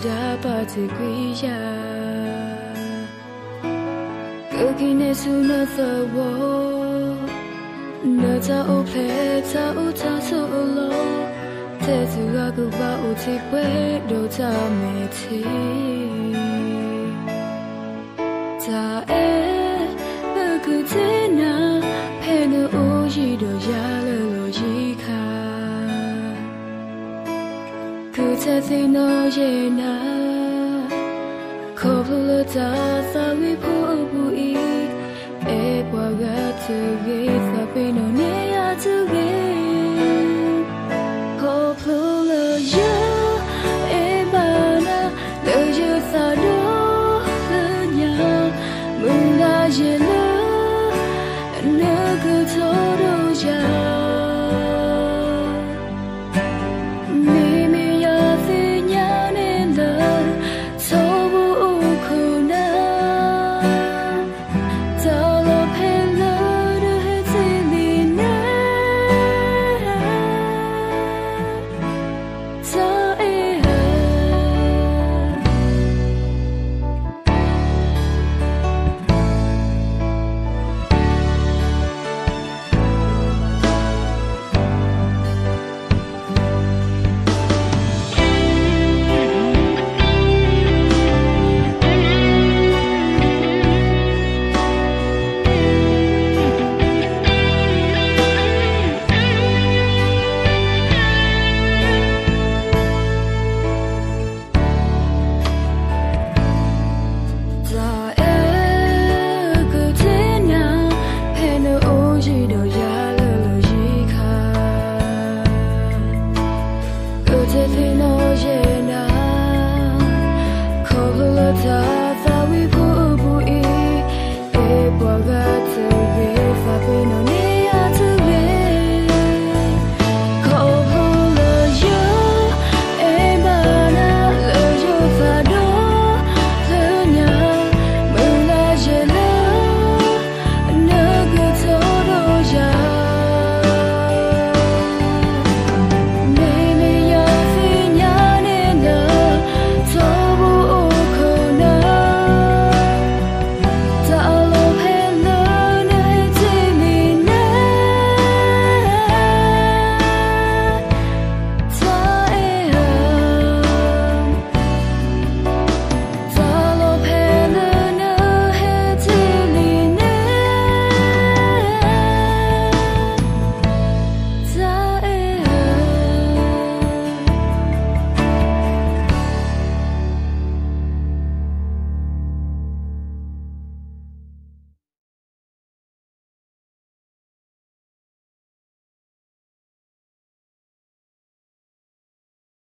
da ba te guia Kukine suna the wo Na ta o ple ta o ta so lo Te tu ga ku ba o te kwe do ta me ti Ta e ku te na pe no o yi do ya lo yi ka Ku te te no ye na Ko pula ta sa wi pu bu I E bwa ga tu ge sa pe no ne ya tu ge Ko pula ya